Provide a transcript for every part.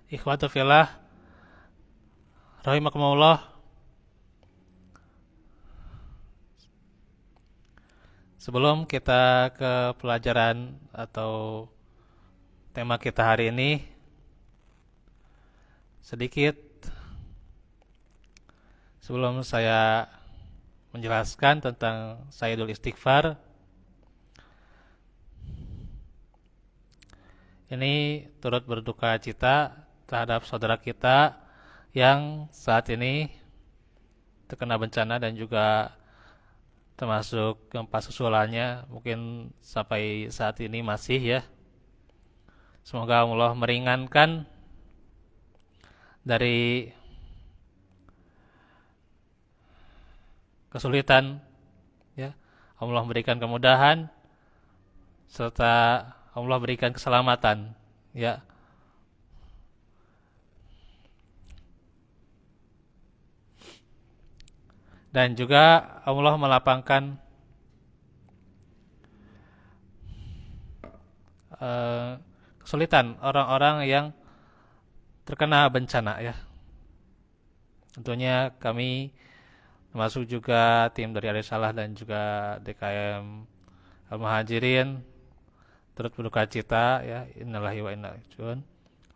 Ikhwatu fillah, rahimakumullah. Sebelum kita ke pelajaran atau tema kita hari ini, sedikit sebelum saya menjelaskan tentang Sayyidul Istighfar, ini turut berduka cita terhadap saudara kita yang saat ini terkena bencana dan juga termasuk gempa susulannya mungkin sampai saat ini masih ya. Semoga Allah meringankan dari kesulitan ya. Allah berikan kemudahan serta Allah berikan keselamatan ya. Dan juga Allah melapangkan kesulitan orang-orang yang terkena bencana ya. Tentunya kami termasuk juga tim dari Arisalah dan juga DKM Al-Muhajirin turut berduka cita ya. Innalillahi wa inna ilaihi raji'un.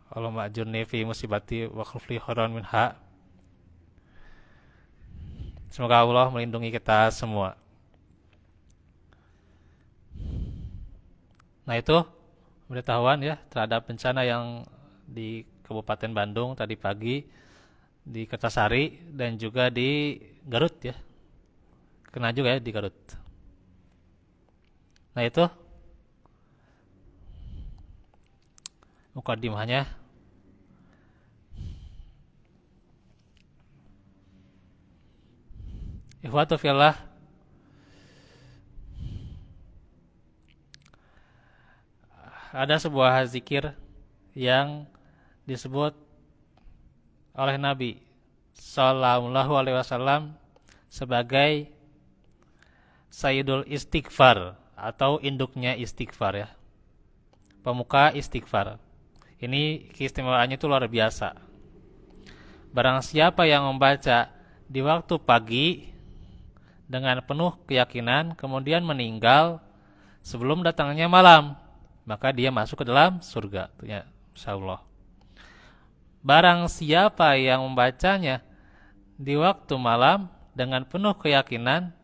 Allahumma ajurni fi musibati wa khufli khairan minha. Semoga Allah melindungi kita semua. Nah itu pemberitahuan ya terhadap bencana yang di Kabupaten Bandung tadi pagi, di Kertasari dan juga di Garut ya. Kena juga ya di Garut. Nah itu mukadimahnya. Ikhwatu fillah, ada sebuah zikir yang disebut oleh Nabi Sallallahu Alaihi Wasallam sebagai Sayyidul Istighfar atau induknya istighfar ya, pemuka istighfar. Ini keistimewaannya itu luar biasa. Barang siapa yang membaca di waktu pagi dengan penuh keyakinan kemudian meninggal sebelum datangnya malam, maka dia masuk ke dalam surga. Ya, insyaallah. Barang siapa yang membacanya di waktu malam dengan penuh keyakinan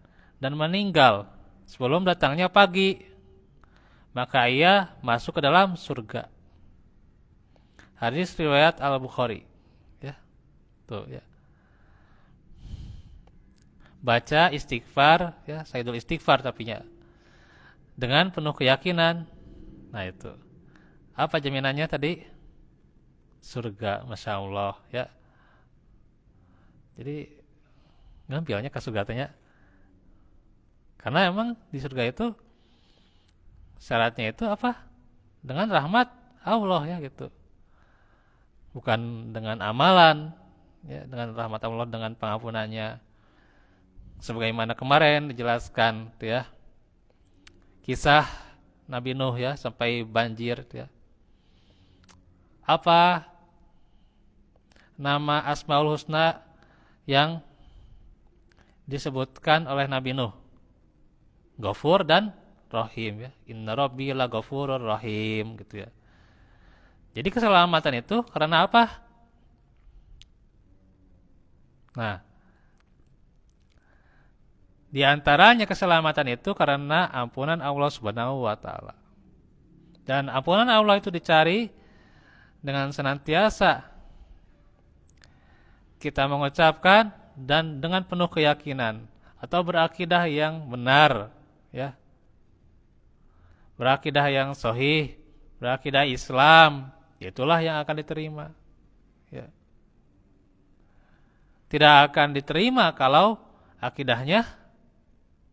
dan meninggal sebelum datangnya pagi, maka ia masuk ke dalam surga. Hadis riwayat Al-Bukhari. Ya, tuh ya. Baca istighfar ya, Sayyidul Istighfar tapinya dengan penuh keyakinan. Nah itu. Apa jaminannya tadi? Surga, Masya Allah ya. Jadi ngambilnya ke surga tanya. Karena emang di surga itu syaratnya itu apa? Dengan rahmat Allah ya gitu. Bukan dengan amalan ya, dengan rahmat Allah, dengan pengampunannya. Sebagaimana kemarin dijelaskan ya, kisah Nabi Nuh ya sampai banjir ya. Apa nama Asmaul Husna yang disebutkan oleh Nabi Nuh? Ghafur dan Rahim ya. Inna Rabbi la Ghafurur Rahim gitu ya. Jadi keselamatan itu karena apa? Nah, di antaranya keselamatan itu karena ampunan Allah Subhanahu wa taala. Dan ampunan Allah itu dicari dengan senantiasa kita mengucapkan dan dengan penuh keyakinan atau berakidah yang benar ya. Berakidah yang sahih, berakidah Islam, itulah yang akan diterima. Ya. Tidak akan diterima kalau akidahnya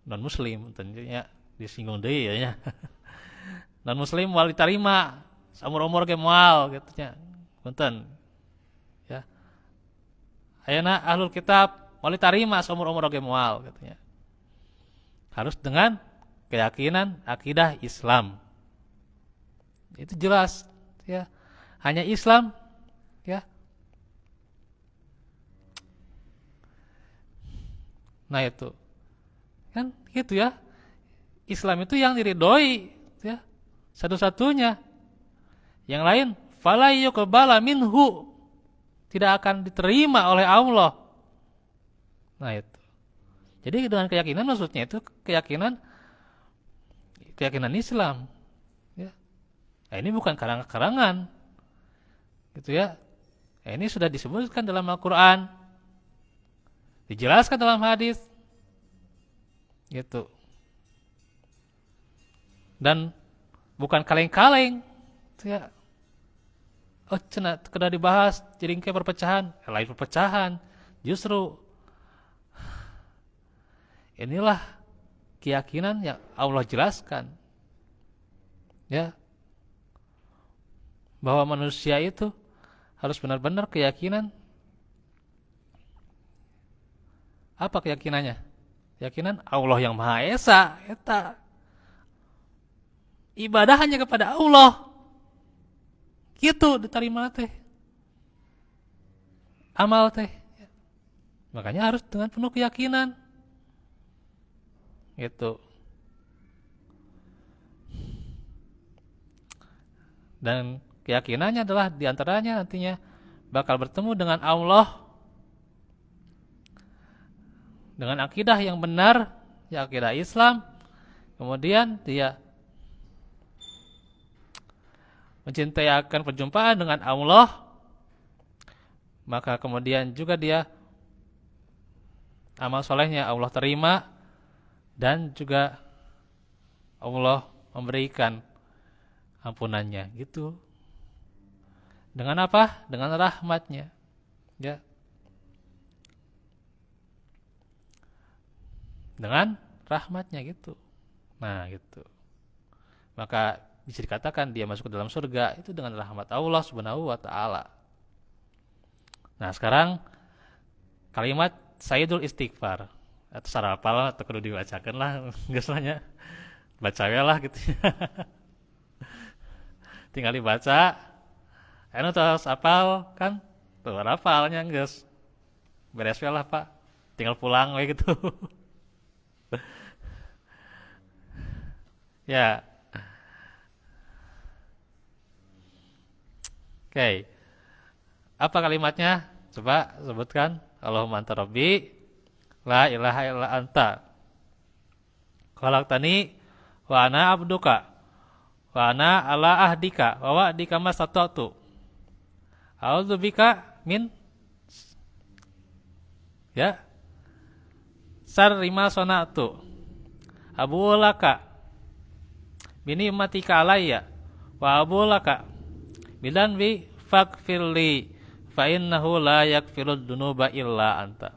non muslim, tentunya disinggung deui ya. Non muslim wal diterima, saumur-umur ge moal gitu nya. Punten. Ya. Ayeuna ahlul kitab wal diterima saumur-umur ge moal gitu nya. Harus dengan keyakinan akidah Islam. Itu jelas ya. Hanya Islam ya. Nah itu kan gitu ya. Islam itu yang diridhoi ya, satu-satunya. Yang lain fala yuqbala minhu, tidak akan diterima oleh Allah. Nah itu. Jadi dengan keyakinan maksudnya itu keyakinan Islam ya. Nah, ini bukan karangan-karangan gitu ya. Nah, ini sudah disebutkan dalam Al-Qur'an, dijelaskan dalam hadis gitu. Dan bukan kaleng-kaleng ya. Oh, cenah kena dibahas jadi kayak perpecahan, lain perpecahan. Justru inilah keyakinan yang Allah jelaskan. Ya. Bahwa manusia itu harus benar-benar keyakinan. Apa keyakinannya? Keyakinan Allah yang Maha Esa, eta. Ibadah hanya kepada Allah. Gitu diterima teh. Amal teh. Makanya harus dengan penuh keyakinan. Gitu. Dan keyakinannya adalah diantaranya nantinya bakal bertemu dengan Allah dengan akidah yang benar, ya akidah Islam. Kemudian dia mencintai akan perjumpaan dengan Allah, maka kemudian juga dia amal solehnya Allah terima, dan juga Allah memberikan ampunannya gitu. Dengan apa? Dengan rahmatnya ya. Dengan rahmatnya gitu. Nah gitu. Maka bisa dikatakan dia masuk ke dalam surga itu dengan rahmat Allah Subhanahu wa taala. Nah, sekarang kalimat Sayyidul Istighfar atau sarapal atau kudu dibacakeun lah geus nya. Baca lah gitu. Tinggal dibaca. Anu tos apal kan? Tuh hafalnya geus. Beres we lah, Pak. Tinggal pulang we gitu. Ya. Oke. Apa kalimatnya? Coba sebutkan. Allahumma anta rabbi la ilaha illa anta khalaqtani wa ana abduka wa ana ala ahdika wa wa'dika mastata'tu a'udzubika min ya syarri ma sana'tu abulaka bini matika alayya wa abulaka bidan bi faghfirli fa innahu la yaghfirud dunuba illa anta.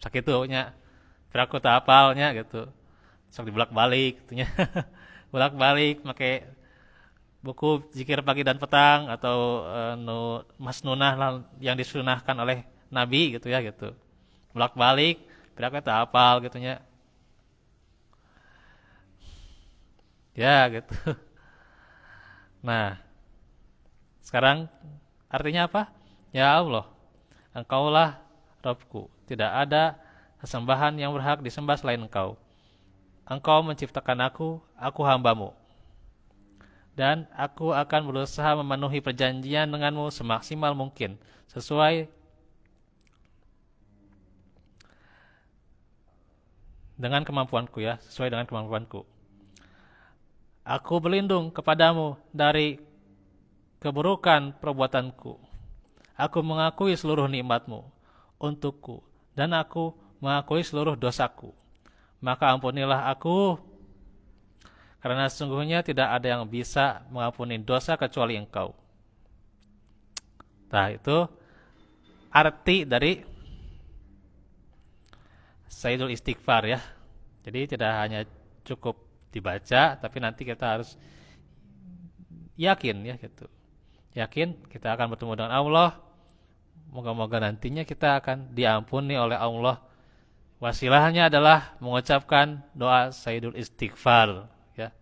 Sakitunya piraku teu apalnya gitu. Sok dibolak-balik gitunya. Bolak-balik make buku zikir pagi dan petang atau masnunah yang disunahkan oleh Nabi gitu ya gitu. Bolak-balik piraku teu apal gitunya. Ya gitu. Nah, sekarang artinya apa? Ya Allah, Engkaulah Rabbku, tidak ada sesembahan yang berhak disembah selain Engkau. Engkau menciptakan aku hambamu. Dan aku akan berusaha memenuhi perjanjian denganmu semaksimal mungkin, sesuai dengan kemampuanku ya, sesuai dengan kemampuanku. Aku berlindung kepadamu dari keburukan perbuatanku. Aku mengakui seluruh nikmatmu untukku, dan aku mengakui seluruh dosaku. Maka ampunilah aku, karena sesungguhnya tidak ada yang bisa mengampuni dosa kecuali Engkau. Nah itu arti dari Sayyidul Istighfar ya. Jadi tidak hanya cukup dibaca, tapi nanti kita harus yakin ya gitu. Yakin kita akan bertemu dengan Allah. Moga-moga nantinya kita akan diampuni oleh Allah. Wasilahnya adalah mengucapkan doa Sayyidul Istighfar ya.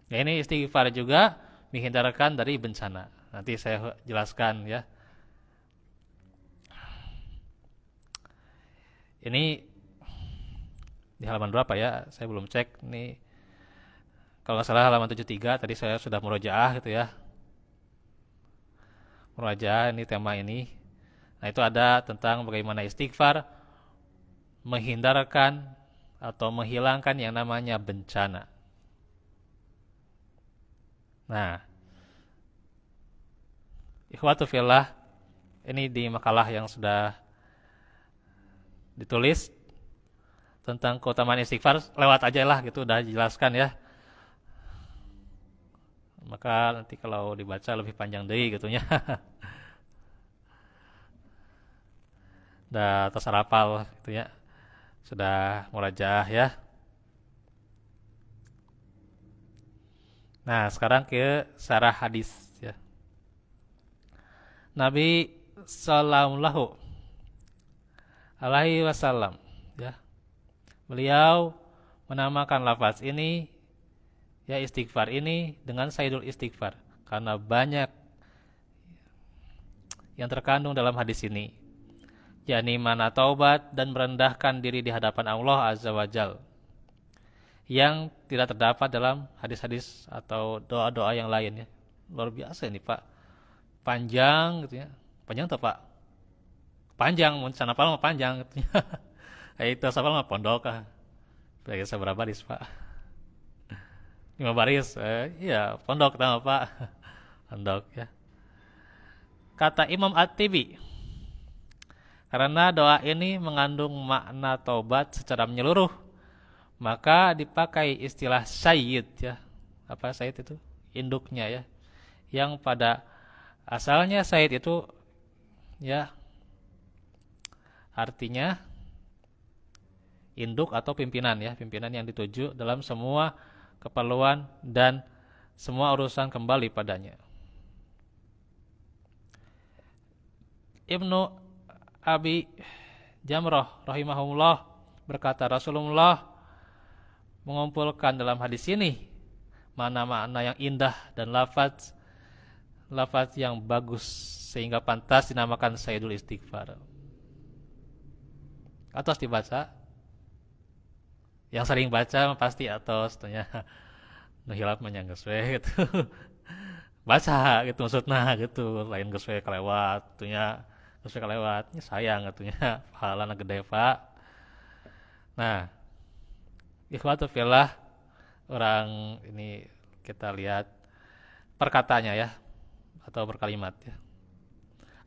Ya ini istighfar juga menghindarkan dari bencana. Nanti saya jelaskan ya Ini di halaman berapa ya? Saya belum cek. Ini kalau nggak salah halaman 73. Tadi saya sudah murojaah gitu ya. Murojaah ini tema ini. Nah itu ada tentang bagaimana istighfar menghindarkan atau menghilangkan yang namanya bencana. Nah, ikhwatu fillah, ini di makalah yang sudah ditulis tentang keutamaan istighfar, lewat aja lah gitu, udah dijelaskan ya. Maka nanti kalau dibaca lebih panjang deh gitunya. Udah terserapal gitu ya. Sudah murajaah ya. Nah, sekarang ke syarah hadis ya. Nabi sallallahu alaihi wasallam ya. Beliau menamakan lafaz ini ya istighfar ini dengan Sayyidul Istighfar karena banyak yang terkandung dalam hadis ini, yakni mana taubat dan merendahkan diri di hadapan Allah Azza wa Jal, yang tidak terdapat dalam hadis-hadis atau doa-doa yang lain ya. Luar biasa ini Pak, panjang gitu ya. Panjang tuh Pak? Panjang, mau sana apa panjang gitu ya. Itu apa mah pondok kah? Bagi seberapa baris Pak? 5 baris, iya pondok tau Pak. Pondok ya. Kata Imam At-Tibi, karena doa ini mengandung makna taubat secara menyeluruh, maka dipakai istilah sayyid ya. Apa sayyid itu? Induknya ya. Yang pada asalnya sayyid itu ya artinya induk atau pimpinan ya, pimpinan yang dituju dalam semua keperluan dan semua urusan kembali padanya. Ibnu Abi Jamrah rahimahullah berkata, Rasulullah mengumpulkan dalam hadis ini makna-makna yang indah dan lafaz yang bagus sehingga pantas dinamakan Sayyidul Istighfar. Atos dibaca, yang sering baca pasti atos tanya nuhilap menyanggeus we gitu. Baca gitu maksudnya gitu, lain geus we kelewat tunya, geus we kelewat nya sayang atunya pahalana gede Pak. Nah, ikhwatu fillah, orang ini kita lihat perkataannya ya atau berkalimat ya.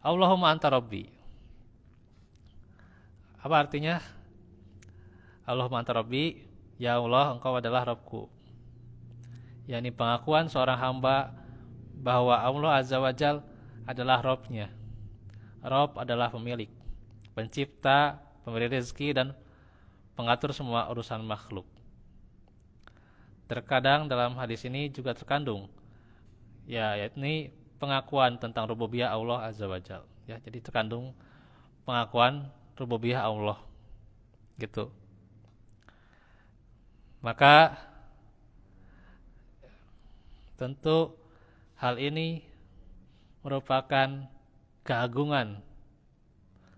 Allahumma anta rabbi. Apa artinya? Allahumma anta rabbi, ya Allah engkau adalah Rabbku. yakni pengakuan seorang hamba bahwa Allah Azza wa Jal adalah Rabb-nya. Rabb adalah pemilik, pencipta, pemberi rezeki dan pengatur semua urusan makhluk. Terkadang dalam hadis ini juga terkandung yakni pengakuan tentang rububiyah Allah Azza wa Jal. Ya, jadi terkandung pengakuan rububiyah Allah gitu. Maka tentu hal ini merupakan keagungan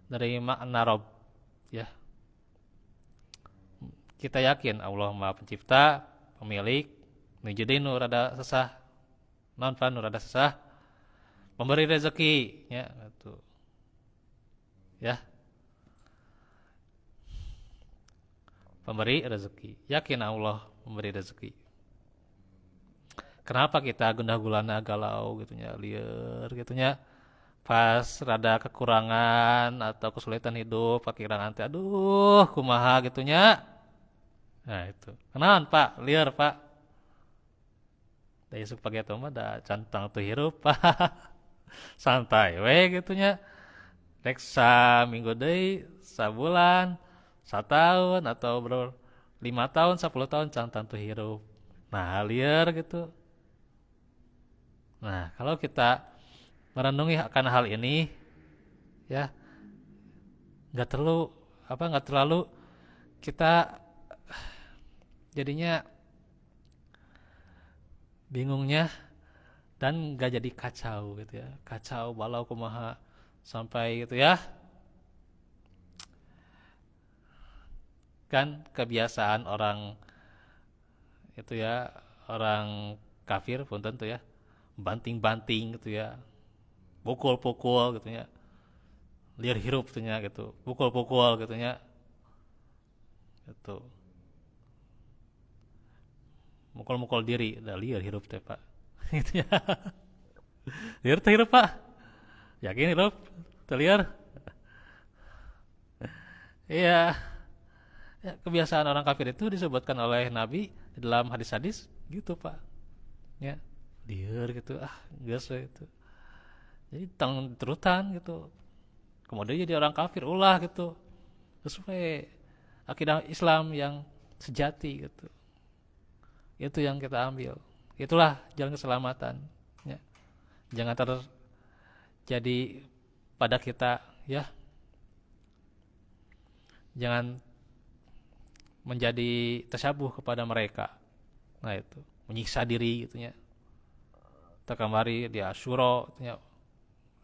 dari makna Rabb ya. Kita yakin Allah Maha Pencipta, pemilik, jadi nu rada sesah, non nu rada sesah, pemberi rezeki ya gitu. Ya. Pemberi rezeki. Yakin Allah memberi rezeki. Kenapa kita gundah gulana galau gitunya, liar gitunya, pas rada kekurangan atau kesulitan hidup, pakirangan teh aduh kumaha gitunya. Nah itu. Kenaon Pak? Liar Pak. Da isuk pagi eta mah da cantang teu hirup Pak. Santai we gitunya. Rek saminggu deui, sabulan, satahun atau 5 tahun, 10 tahun cantang teu hirup. Nah, liar gitu. Nah, kalau kita merenungi akan hal ini, ya, nggak terlalu kita jadinya bingungnya dan nggak jadi kacau gitu ya, kacau balau kumaha sampai gitu ya. Kan kebiasaan orang itu ya, orang kafir pun tentu ya, banting-banting gitu ya, pukul-pukul gitu ya, liar hirup gitu ya gitu, pukul-pukul gitu ya, gitu. Mukul-mukul diri, dah liar hirup teh Pak. Gitu ya. Liar teh hirup Pak. Yakin hirup? Teh liar? Iya. Ya, kebiasaan orang kafir itu disebutkan oleh Nabi di dalam hadis-hadis gitu Pak. Ya, liar gitu. Ah, gas itu. Jadi tang terutan gitu. Kemudian jadi orang kafir ulah gitu. Sesuai akidah Islam yang sejati gitu. Itu yang kita ambil. Itulah jalan keselamatan. Ya. Jangan terjadi pada kita ya. Jangan menjadi tasyabuh kepada mereka. Nah itu menyiksa diri gitu ya. Takamari dia Asyura gitu ya.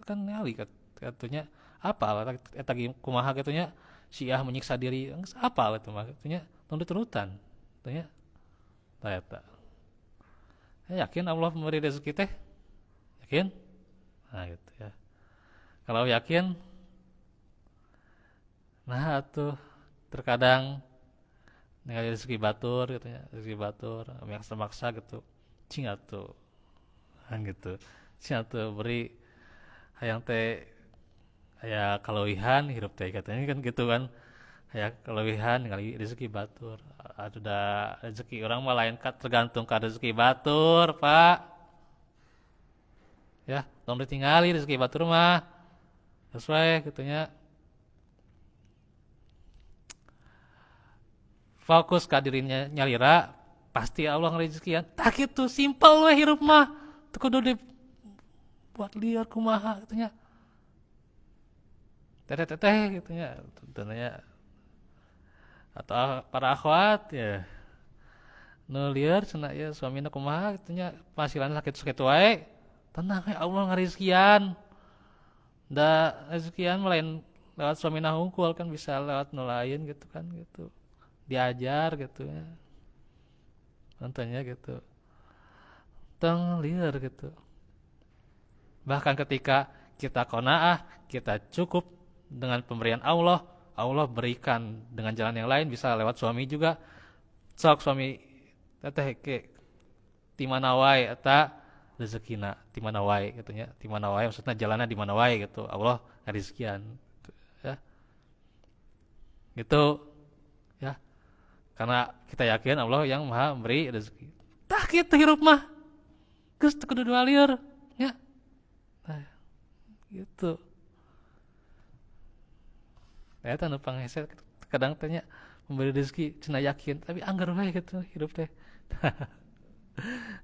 Kan ngali katanya apa eta kumaha katunya Syiah menyiksa diri apa itu mah katunya tunut-tunutan katanya tah eta. Yakin Allah memberi rezeki teh? Yakin? Nah gitu ya. Kalau yakin, nah tuh terkadang ningali rezeki batur gitu ya, rezeki batur maksa-maksa gitu. Cing atuh. Kan gitu. Cing atuh beri hayang teh aya kalewihan hirup teh katanya kan gitu kan. Aya kalewihan ningali rezeki batur. Atuh da rezeki orang mah lain tergantung ka rezeki batur, Pak. Ya, tong ditingali rezeki batur mah. Sesuai gitunya. Fokus ka dirinya nyalira pasti Allah ngerezekian. Tak gitu simpel we hirup mah. Teu kudu dibuat liar kumaha gitunya. Teteh gitunya. Tentunya atau para akhwat ya. Nu liar cenah ya suamina kumaha gitunya. Penghasilan sakit-sakit wae. Tenang ya Allah ngerezekian. Da rezekian lain lewat suamina hungkul kan bisa lewat nu lain gitu kan gitu. Diajar gitu ya. Contohnya gitu. Teng liar gitu. Bahkan ketika kita qanaah, kita cukup dengan pemberian Allah, Allah berikan dengan jalan yang lain bisa lewat suami juga. Sok suami teteh ke di mana wae eta rezekina di mana wae gitu nya. Di mana wae maksudnya jalannya di mana wae gitu. Allah ngarizkian gitu, ya. Gitu ya. Karena kita yakin Allah yang Maha memberi rezeki. Tah kitu hirup mah. Geus teu kudu dua lieur nya. Nah, gitu. Eta nu pangeset kadang tanya memberi rezeki cenah yakin tapi anggar wae gitu hidup teh.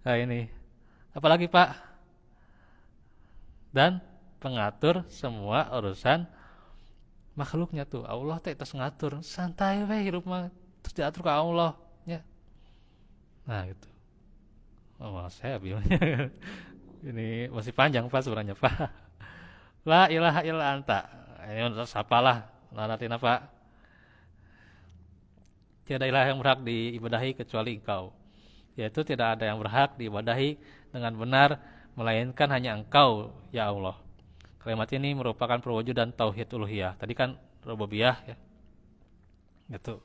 Nah ini apalagi Pak dan pengatur semua urusan makhluknya tuh Allah teh tos ngatur santai we hirup mah terus diatur ke Allah ya. Nah gitu. Oh saya bingungnya. Ini masih panjang Pak sebenarnya Pak. La ilaha illa anta. Ini sapalah lanatina Pak. Tiada ilah yang berhak diibadahi kecuali Engkau. Yaitu tidak ada yang berhak diibadahi dengan benar melainkan hanya Engkau ya Allah. Kalimat ini merupakan perwujudan tauhid uluhiyah. Tadi kan rububiyah ya. Gitu.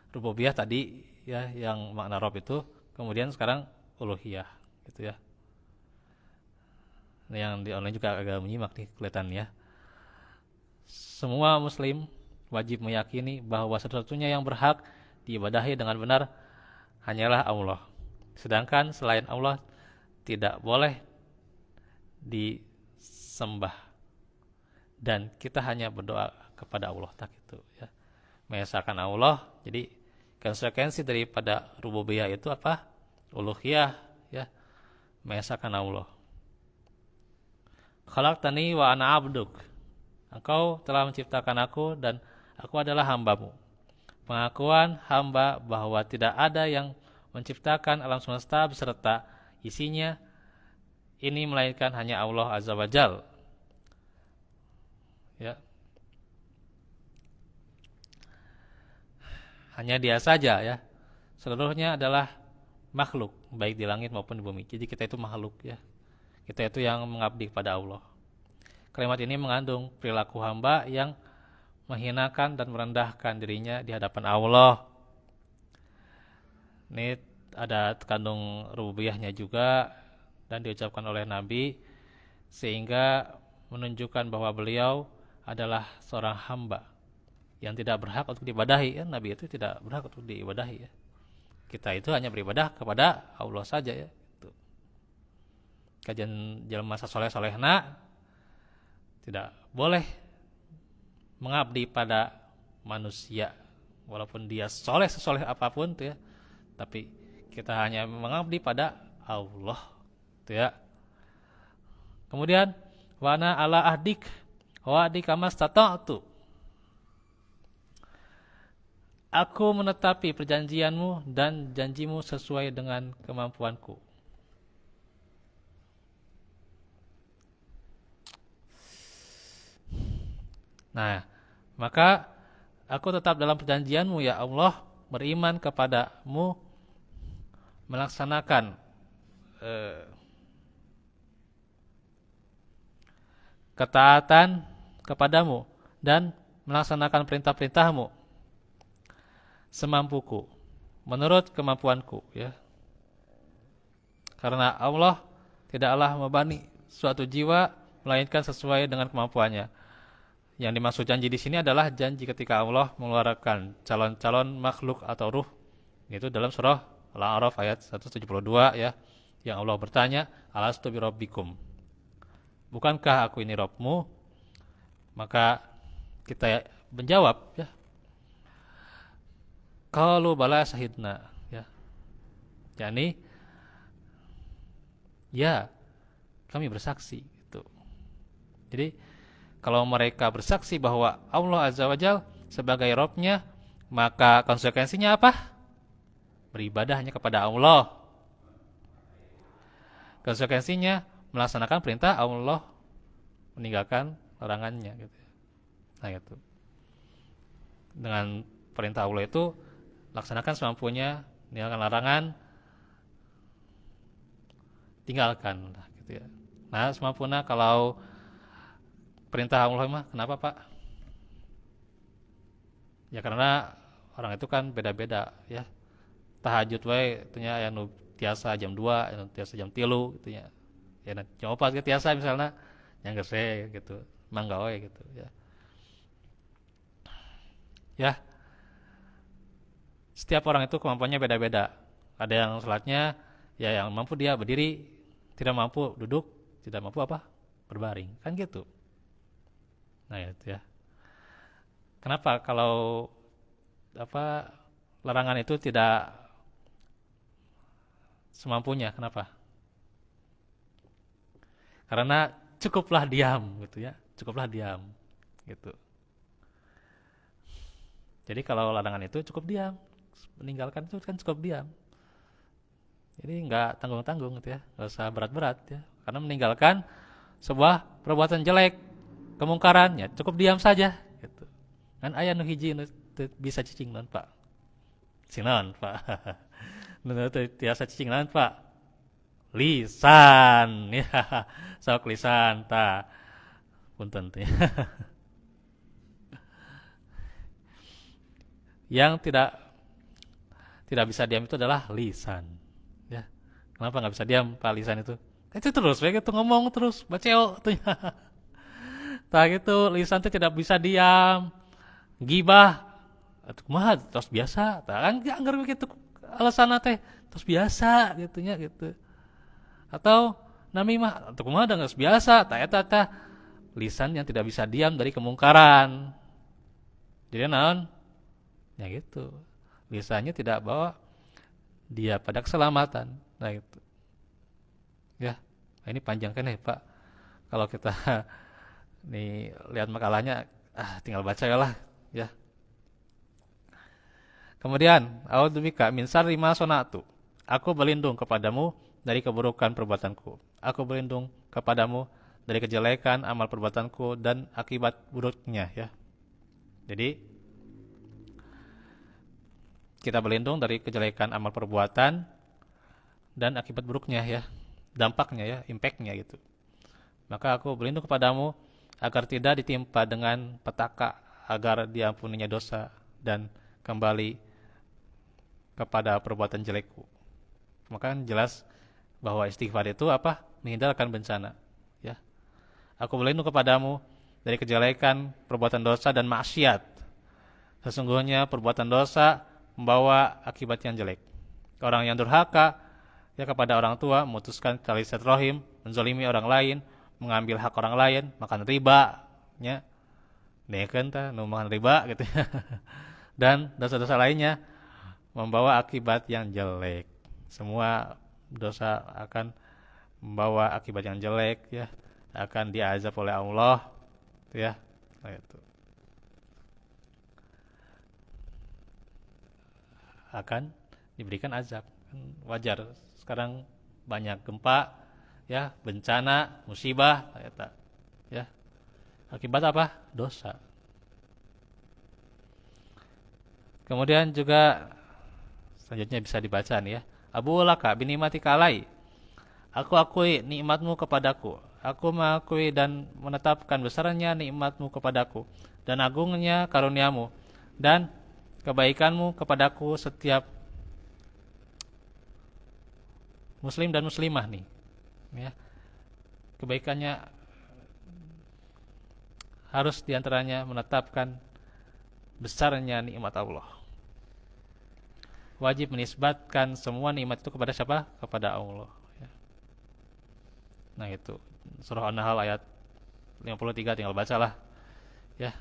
Rububiyah tadi ya yang makna rob itu, kemudian sekarang uluhiyah gitu ya. Yang di online juga agak menyimak nih kelihatan ya. Semua muslim wajib meyakini bahwa satu-satunya yang berhak diibadahi dengan benar hanyalah Allah. Sedangkan selain Allah tidak boleh disembah. Dan kita hanya berdoa kepada Allah tak itu ya. Mengesahkan Allah. Jadi konsekuensi daripada rububiyah itu apa? Uluhiyah ya. Mengesahkan Allah. Khalaqtani wa ana abduk. Engkau telah menciptakan aku dan aku adalah hambamu. Pengakuan hamba bahwa tidak ada yang menciptakan alam semesta beserta isinya ini melainkan hanya Allah Azza wa Jal. Ya. hanya dia saja ya. Seluruhnya adalah makhluk, baik di langit maupun di bumi. Jadi kita itu makhluk ya. Kita itu yang mengabdi kepada Allah. Kalimat ini mengandung perilaku hamba yang menghinakan dan merendahkan dirinya di hadapan Allah. Ini ada kandung rububiyahnya juga dan diucapkan oleh Nabi sehingga menunjukkan bahwa beliau adalah seorang hamba yang tidak berhak untuk diibadahi. Nabi itu tidak berhak untuk diibadahi ya. Kita itu hanya beribadah kepada Allah saja ya. Kajian jelema sasoleh-solehna tidak boleh mengabdi pada manusia walaupun dia sesoleh apapun tuh ya, tapi kita hanya mengabdi pada Allah tuh ya. Kemudian wa ana ala ahdik wa ahdika mastata'tu, aku menetapi perjanjianmu dan janjimu sesuai dengan kemampuanku. Nah, maka aku tetap dalam perjanjianmu ya Allah, beriman kepadamu, melaksanakan ketaatan kepadamu dan melaksanakan perintah-perintahmu semampuku, menurut kemampuanku ya. Karena Allah tidaklah membebani suatu jiwa melainkan sesuai dengan kemampuannya. Yang dimaksud janji di sini adalah janji ketika Allah mengeluarkan calon-calon makhluk atau ruh. Itu dalam surah Al-A'raf ayat 172 ya. Yang Allah bertanya, alastu bi rabbikum, bukankah aku ini Rabbmu? Maka kita menjawab ya, qalu bala syahidna ya. Yani ya, kami bersaksi gitu. Jadi kalau mereka bersaksi bahwa Allah Azza wa Jalla sebagai Rabb-nya, maka konsekuensinya apa? Beribadah hanya kepada Allah. Konsekuensinya melaksanakan perintah Allah, meninggalkan larangannya gitu. Nah gitu. Dengan perintah Allah itu laksanakan semampunya, meninggalkan larangan, tinggalkan gitu ya. Nah, semampunya kalau perintah Allah mah kenapa Pak? Ya karena orang itu kan beda-beda ya. Tahajud wae itunya aya nu tiasa jam 2, anu tiasa jam 3 gitu ya. Ya coba pas tiasa misalnya yang geus gitu. Mangga we gitu ya. Ya. Setiap orang itu kemampuannya beda-beda. Ada yang salatnya ya yang mampu dia berdiri, tidak mampu duduk, tidak mampu apa? Berbaring. Kan gitu. Nah itu ya. Kenapa kalau larangan itu tidak semampunya? Kenapa? Karena cukuplah diam gitu ya. Cukuplah diam gitu. Jadi kalau larangan itu cukup diam, meninggalkan itu kan cukup diam. Jadi nggak tanggung-tanggung gitu ya, nggak usah berat-berat ya. Karena meninggalkan sebuah perbuatan jelek, kemungkaran ya cukup diam saja gitu. Kan aya nu hiji nu bisa cicing naon Pak? Cicing naon Pak? Nu tiasa cicing naon Pak? Lisan ya. Sok lisan ta. Punten teh. Yang tidak bisa diam itu adalah lisan ya. Kenapa nggak bisa diam Pak lisan itu? Itu terus begitu ngomong terus baceo tuh ya. Tah gitu lisan itu tidak bisa diam. Gibah atuh kumaha tos biasa. Tah kan anggar begitu alasanna teh tos biasa gitunya gitu. Atau namimah atuh kumaha da geus biasa. Tah eta tah lisan yang tidak bisa diam dari kemungkaran. Jadi naon? Ya gitu. Lisannya tidak bawa dia pada keselamatan. Nah gitu. Ya, ini panjang kan ya Pak. Kalau kita nih lihat makalahnya, tinggal baca ya lah. Ya. Kemudian, a'udzubika min syarri ma sana'tu. Aku berlindung kepadamu dari keburukan perbuatanku. Aku berlindung kepadamu dari kejelekan amal perbuatanku dan akibat buruknya ya. Jadi kita berlindung dari kejelekan amal perbuatan dan akibat buruknya ya, dampaknya ya, impactnya gitu. Maka aku berlindung kepadamu agar tidak ditimpa dengan petaka, agar diampuninya dosa dan kembali kepada perbuatan jelekku. Maka kan jelas bahwa istighfar itu apa? Menghindarkan bencana. Ya, aku berlindung kepadamu dari kejelekan perbuatan dosa dan maksiat. Sesungguhnya perbuatan dosa membawa akibat yang jelek. Orang yang durhaka ya kepada orang tua, memutuskan tali silaturahim, menzalimi orang lain, mengambil hak orang lain, makan riba, ya, nekeun tah nu makan riba gitu. Dan dosa-dosa lainnya membawa akibat yang jelek. Semua dosa akan membawa akibat yang jelek ya, akan diazab oleh Allah ya. Nah, itu akan diberikan azab. Wajar sekarang banyak gempa ya, bencana, musibah eta ya. Akibat apa? Dosa. Kemudian juga selanjutnya bisa dibaca nih ya. Abu laka binikmati kalai. Aku akui nikmatmu kepadaku. Aku mengakui dan menetapkan besarnya nikmatmu kepadaku dan agungnya karuniamu dan kebaikanmu kepadaku setiap muslim dan muslimah nih. Ya. Kebaikannya harus diantaranya menetapkan besarnya nikmat Allah. Wajib menisbatkan semua nikmat itu kepada siapa? Kepada Allah ya. Nah itu surah An-Nahl ayat 53, tinggal bacalah ya.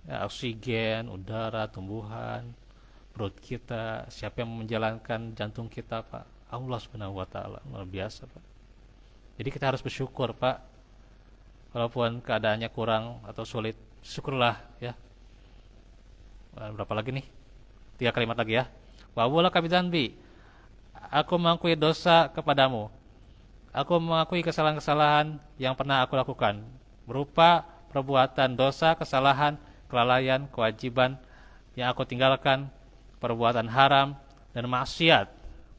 Ya, oksigen, udara, tumbuhan, perut kita, siapa yang menjalankan jantung kita, Pak? Allah Subhanahu wa taala. Luar biasa, Pak. Jadi kita harus bersyukur, Pak. Walaupun keadaannya kurang atau sulit, syukurlah ya. Berapa lagi nih? 3 kalimat lagi ya. Wa wulaka bidzanbi. Aku mengakui dosa kepadamu. Aku mengakui kesalahan-kesalahan yang pernah aku lakukan, berupa perbuatan dosa, kesalahan, kelalaian, kewajiban yang aku tinggalkan, perbuatan haram dan maksiat.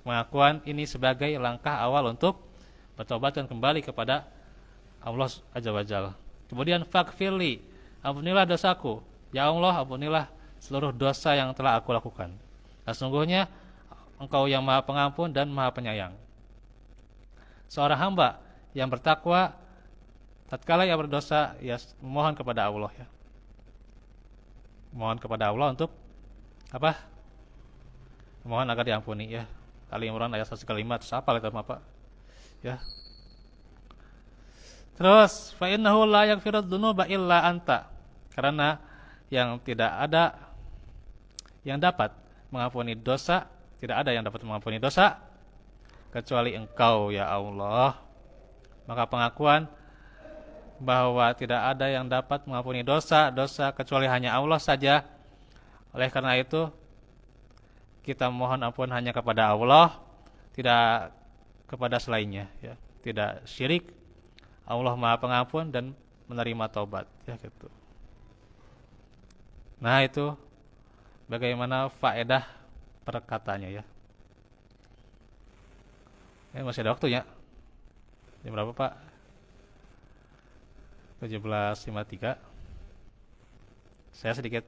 Pengakuan ini sebagai langkah awal untuk bertobat dan kembali kepada Allah Azza wa Jalla. Kemudian faghfirli, ampunilah dosaku. Ya Allah, ampunilah seluruh dosa yang telah aku lakukan. Sesungguhnya Engkau yang Maha Pengampun dan Maha Penyayang. Seorang hamba yang bertakwa tatkala ia berdosa, ia memohon kepada Allah ya. Mohon kepada Allah untuk apa? Mohon agar diampuni ya. Ali Imran ayat 105, terus apa itu Pak? Ya. Terus fa innahu la yaghfiru dzunuba illa anta. Karena yang tidak ada yang dapat mengampuni dosa, tidak ada yang dapat mengampuni dosa kecuali Engkau ya Allah. Maka pengakuan bahwa tidak ada yang dapat mengampuni dosa kecuali hanya Allah saja. Oleh karena itu kita mohon ampun hanya kepada Allah, tidak kepada selainnya ya. Tidak syirik. Allah Maha Pengampun dan menerima taubat ya gitu. Nah, itu bagaimana faedah perkataannya ya. Masih ada waktunya. Jam berapa, Pak? 17.53. Saya sedikit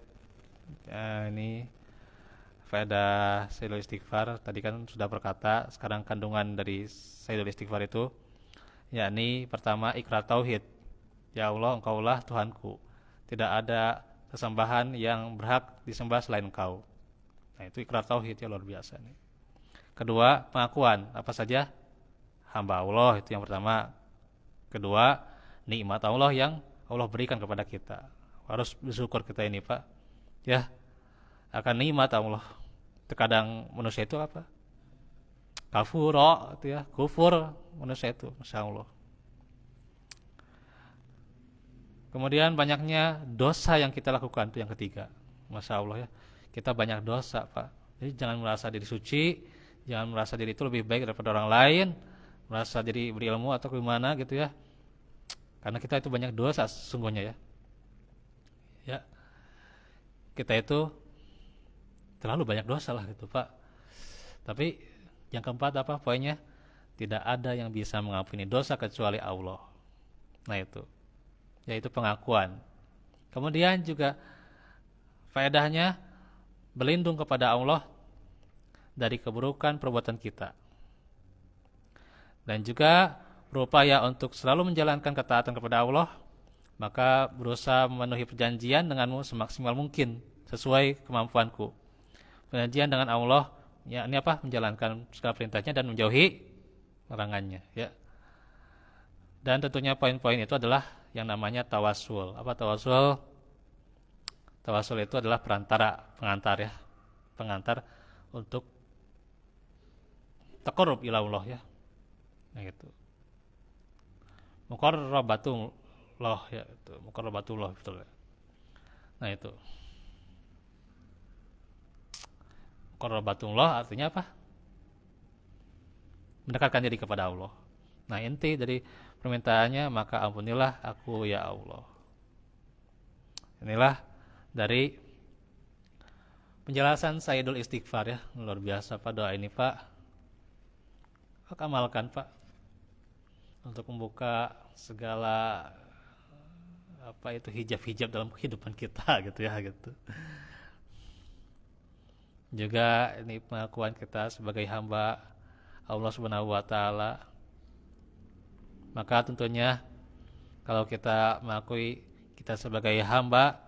ini faedah Sayyidul Istighfar. Tadi kan sudah berkata, sekarang kandungan dari Sayyidul Istighfar itu yakni pertama ikrar tauhid. Ya Allah, Engkaulah Tuhanku. Tidak ada sesembahan yang berhak disembah selain Engkau. Nah, itu ikrar tauhid ya, luar biasa nih. Kedua, pengakuan apa saja hamba Allah, itu yang pertama. Kedua, nikmat Allah yang Allah berikan kepada kita. Harus bersyukur kita ini, Pak. Ya, akan nikmat Allah. Terkadang manusia itu apa? Kafur, itu ya, kufur manusia itu, Masya Allah. Kemudian banyaknya dosa yang kita lakukan, itu yang ketiga. Masya Allah ya, kita banyak dosa, Pak. Jadi jangan merasa diri suci, jangan merasa diri itu lebih baik daripada orang lain, merasa diri berilmu atau gimana gitu ya. Karena kita itu banyak dosa sesungguhnya ya. Ya, kita itu terlalu banyak dosa lah gitu Pak. Tapi yang keempat apa poinnya? Tidak ada yang bisa mengampuni dosa kecuali Allah. Nah itu, yaitu pengakuan. Kemudian juga faedahnya berlindung kepada Allah dari keburukan perbuatan kita. Dan juga berupaya untuk selalu menjalankan ketaatan kepada Allah, maka berusaha memenuhi perjanjian denganmu semaksimal mungkin sesuai kemampuanku. Perjanjian dengan Allah, ya ini apa? Menjalankan segala perintahnya dan menjauhi larangannya, ya. Dan tentunya poin-poin itu adalah yang namanya tawasul. Apa tawasul? Tawasul itu adalah pengantar ya. Pengantar untuk taqarrub ila Allah ya. Nah gitu. Muqarrabatullah ya itu. Muqarrabatullah betul ya. Nah itu. Muqarrabatullah artinya apa? Mendekatkan diri kepada Allah. Nah inti dari permintaannya, maka ampunilah aku ya Allah. Inilah dari penjelasan Sayyidul Istighfar ya. Luar biasa Pak doa ini Pak. Pak amalkan Pak untuk membuka segala apa itu hijab-hijab dalam kehidupan kita gitu ya gitu. Juga ini pengakuan kita sebagai hamba Allah Subhanahu wa taala. Maka tentunya kalau kita mengakui kita sebagai hamba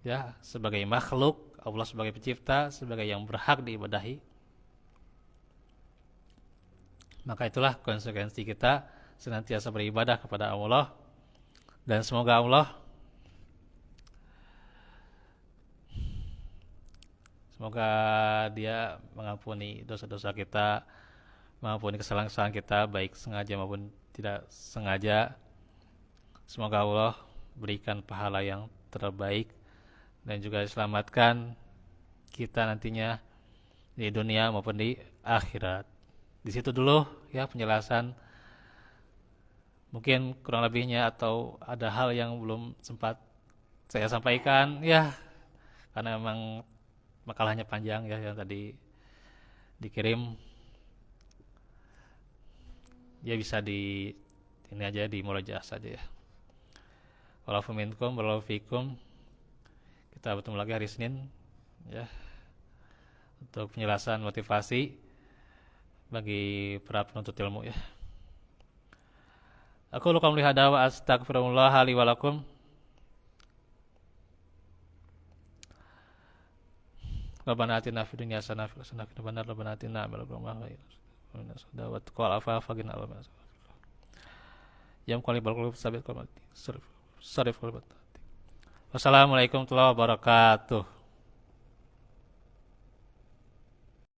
ya, sebagai makhluk, Allah sebagai pencipta, sebagai yang berhak diibadahi, maka itulah konsekuensi kita senantiasa beribadah kepada Allah. Dan semoga Dia mengampuni dosa-dosa kita, mengampuni kesalahan-kesalahan kita baik sengaja maupun tidak sengaja. Semoga Allah berikan pahala yang terbaik dan juga selamatkan kita nantinya di dunia maupun di akhirat. Di situ dulu ya penjelasan. Mungkin kurang lebihnya atau ada hal yang belum sempat saya sampaikan ya, karena memang makalahnya panjang ya yang tadi dikirim. Ya bisa di ini aja, di murojaah saja ya. Walafu minkum walafu fikum. Kita bertemu lagi hari Senin ya untuk penjelasan motivasi bagi para penuntut ilmu ya. Aku luka melihat wa astagfirullah li walakum. Rabbana atina fid dunya hasanah wa qina adzaban nar. Rabbana atina min ladunka rahmatan wa taqwa afa qina adzaban nar. Yam qalibal qulub sabit qalbati sarif qalbati. Wassalamualaikum warahmatullahi wabarakatuh.